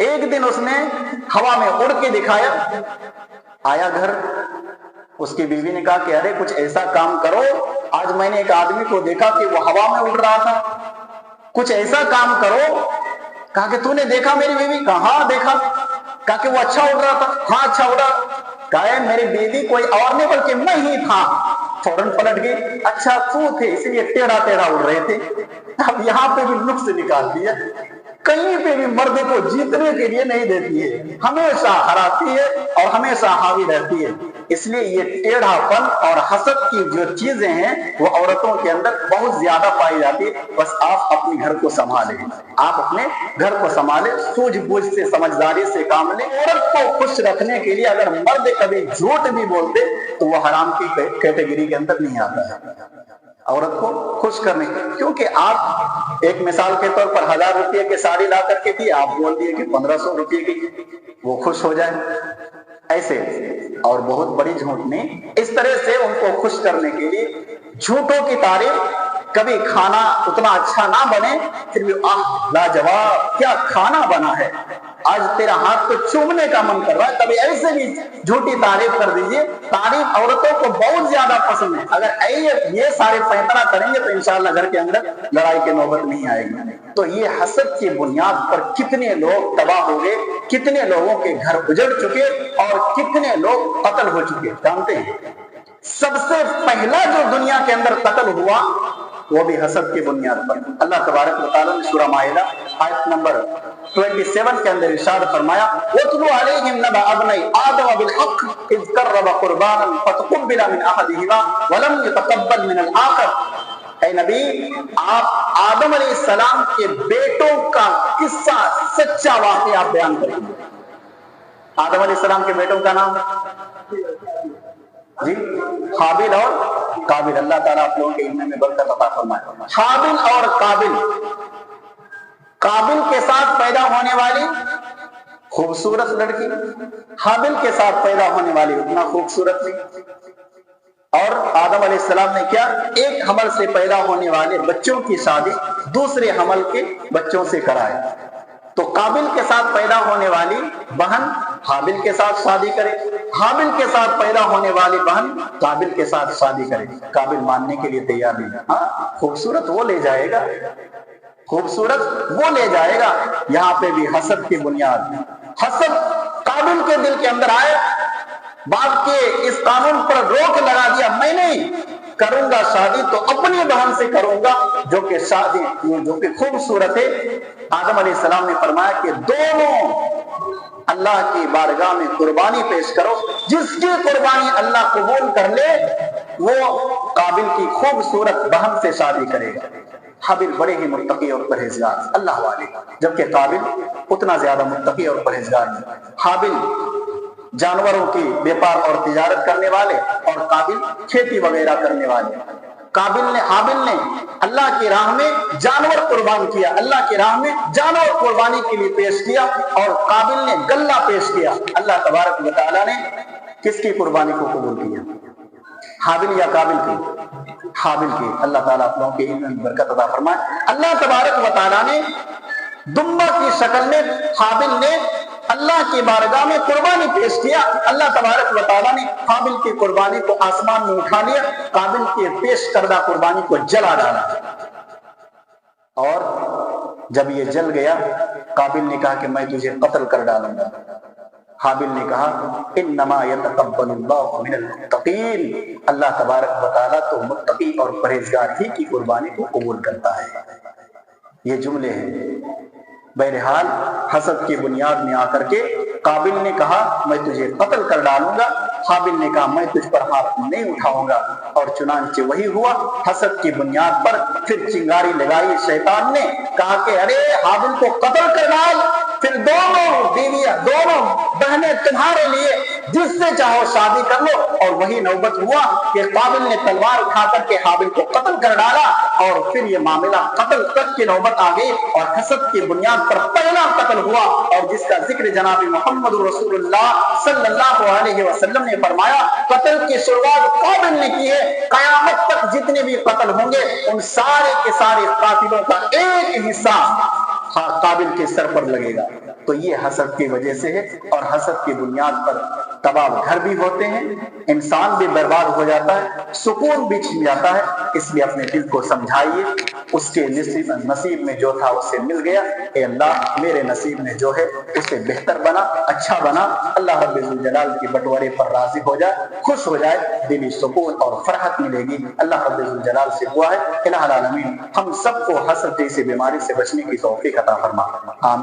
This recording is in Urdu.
ایک دن اس نے ہوا میں اڑ کے دکھایا، آیا گھر، اس کی بیوی نے کہا کہ ارے کچھ ایسا کام کرو، آج میں نے ایک آدمی کو دیکھا کہ وہ ہوا میں اڑ رہا تھا، کچھ ایسا کام کرو۔ کہا کہ تو نے دیکھا میری بیوی؟ کہا ہاں دیکھا۔ کہا کہ وہ اچھا اڑ رہا تھا؟ ہاں اچھا اڑا۔ کہا میری بیوی کوئی اور نہیں بلکہ میں ہی تھا۔ فوراً پلٹ گئی، اچھا تو تھے، اس لیے ٹیڑھا ٹیڑھا اڑ رہے تھے۔ اب یہاں پہ بھی نقص نکال دیا، کہیں پہ بھی مرد کو جیتنے کے لیے نہیں دیتی ہے، ہمیشہ ہراتی ہے اور ہمیشہ حاوی رہتی ہے۔ اس لیے یہ ٹیڑھا پن اور حسد کی جو چیزیں ہیں وہ عورتوں کے اندر بہت زیادہ پائی جاتی ہے۔ بس آپ اپنے گھر کو سنبھالیں، آپ اپنے گھر کو سنبھالیں، سوجھ بوجھ سے سمجھداری سے کام لیں۔ عورت کو خوش رکھنے کے لیے اگر مرد کبھی جھوٹ بھی بولتے تو وہ حرام کی کیٹیگری کے اندر نہیں آتا ہے۔ عورت کو خوش کرنے، کیونکہ آپ ایک مثال کے طور پر 1000 روپے کی ساڑی لا کر کے دی، آپ بول دیے کہ 1500 روپے کی، وہ خوش ہو جائے ایسے، اور بہت بڑی جھوٹ نہیں، اس طرح سے ان کو خوش کرنے کے لیے جھوٹوں کی تعریف، کبھی کھانا اتنا اچھا نہ بنے پھر بھی آہ لاجواب کیا کھانا بنا ہے، آج تیرا ہاتھ تو چومنے کا من کر رہا ہے، کبھی ایسے بھی جھوٹی تعریف کر دیجئے۔ تعریف عورتوں کو بہت زیادہ پسند ہے، اگر یہ سارے فیصلہ کریں گے تو انشاءاللہ گھر کے اندر لڑائی کی نوبت نہیں آئے گی۔ تو یہ حسد کی بنیاد پر کتنے لوگ تباہ ہو گئے، کتنے لوگوں کے گھر اجڑ چکے اور کتنے لوگ قتل ہو چکے، جانتے ہیں؟ سب سے پہلا جو دنیا کے اندر قتل ہوا وہ بھی حسد کی بنیاد پر۔ اللہ تبارک و تعالیٰ نے سورہ مائدہ آیت نمبر 27 کے اندر ارشاد فرمایا، وَاتْلُ عَلَيْهِمْ نَبَأَ ابْنَيْ آدَمَ بِالْحَقِّ إِذْ قَرَّبَ قُرْبَانًا فَتُقُبِّلَ مِنْ أَحَدِهِمَا وَلَمْ يُتَقَبَّلْ مِنَ الْآخَرِ۔ اے نبی، آپ آدم علیہ السلام کے بیٹوں کا قصہ، سچا واقعہ آپ بیان کریں گے۔ آدم علیہ السلام کے بیٹوں کا نام جی حابیل اور قابل۔ اللہ تعالیٰ آپ لوگوں کے علم میں برکت عطا فرمائے۔ حابیل اور قابل، قابل کے ساتھ پیدا ہونے والی خوبصورت لڑکی، حابیل کے ساتھ پیدا ہونے والی اتنا خوبصورت نہیں، اور آدم علیہ السلام نے کیا، ایک حمل سے پیدا ہونے والے بچوں کی شادی دوسرے حمل کے بچوں سے کرائے۔ تو قابل کے ساتھ پیدا ہونے والی بہن حابل کے ساتھ شادی کرے، حابل کے ساتھ پیدا ہونے والی بہن قابل کے ساتھ شادی کرے۔ قابل ماننے کے لیے تیار نہیں، ہاں خوبصورت وہ لے جائے گا، خوبصورت وہ لے جائے گا۔ یہاں پہ بھی حسد کی بنیاد، حسد قابل کے دل کے اندر آئے، باپ کے اس قانون پر روک لگا دیا، میں نہیں کروں گا شادی تو اپنی بہن سے کروں گا جو کہ شادی جو کہ خوبصورت ہے۔ آدم علیہ السلام نے فرمایا کہ دونوں اللہ کی بارگاہ میں قربانی پیش کرو، جس کی قربانی اللہ قبول کر لے وہ قابل کی خوبصورت بہن سے شادی کرے گا۔ حابل بڑے ہی متقی اور پرہیزگار اللہ والے، جبکہ قابل اتنا زیادہ متقی اور پرہیزگار نہیں۔ حابل جانوروں کی بیپار اور تجارت کرنے والے اور قابل کھیتی وغیرہ کرنے والے۔ حابل نے اللہ کی راہ میں جانور قربان کیا، اللہ کی راہ میں جانور قربانی کے لیے پیش کیا، اور قابل نے گلہ پیش کیا۔ اللہ تبارک و تعالیٰ نے کس کی قربانی کو قبول کیا، حابل یا قابل کی؟ حابل کی۔ اللہ تعالیٰ آپ لوگوں کے علم میں برکت عطا فرمائے۔ اللہ تبارک و تعالیٰ نے دمبا کی شکل میں حابل نے اللہ کی بارگاہ میں قربانی پیش کیا۔ اللہ تبارک و تعالیٰ نے حابل کی قربانی کو آسمان میں اٹھا لیا، قابل کی پیش کردہ قربانی کو جلا ڈالا، اور جب یہ جل گیا قابل نے کہا کہ میں تجھے قتل کر ڈالوں گا۔ حابل نے کہا انما یتقبل اللہ من المتقین، اللہ تبارک و تعالیٰ تو متقی اور پرہیزگار ہی کی قربانی کو قبول کرتا ہے۔ یہ جملے ہیں۔ بہرحال حسد کی بنیاد میں آ کر کے قابل نے کہا میں تجھے قتل کر ڈالوں گا، حابل نے کہا میں تجھ پر ہاتھ نہیں اٹھاؤں گا، اور چنانچہ وہی ہوا۔ حسد کی بنیاد پر پھر چنگاری لگائی شیطان نے، کہا کہ ارے حابل کو قتل کر ڈال، پھر دونوں بیویاں دونوں بہنیں تمہارے لیے جس سے چاہو شادی کر لو۔ اور وہی نوبت ہوا کہ قابل نے تلوار اٹھا کر کے حابل کو قتل کر ڈالا، اور پھر یہ معاملہ قتل تک کی نوبت آ گئی، اور حسد کی بنیاد پر پہلا قتل ہوا، اور جس کا ذکر جناب محمد رسول اللہ صلی اللہ علیہ وسلم نے فرمایا قتل کی شروعات قابل نے کی ہے، قیامت تک جتنے بھی قتل ہوں گے ان سارے کے سارے قاتلوں کا ایک حصہ قابل کے سر پر لگے گا۔ تو تو یہ حسد کی وجہ سے ہے، اور حسد کی بنیاد پر تباہ گھر بھی ہوتے ہیں، انسان بھی برباد ہو جاتا ہے، سکون بھی چھن جاتا ہے۔ اس لیے اپنے دل کو سمجھائیے، اس کے نصیب میں جو تھا اسے مل گیا، اے اللہ میرے نصیب میں جو ہے اسے بہتر بنا، اچھا بنا۔ اللہ رب الجلال کی بٹورے پر راضی ہو جائے، خوش ہو جائے، دلی سکون اور فرحت ملے گی۔ اللہ رب الجلال سے دعا ہے الہ العالمین ہم سب کو حسد جیسی بیماری سے بچنے کی توفیق عطا فرما، آمین۔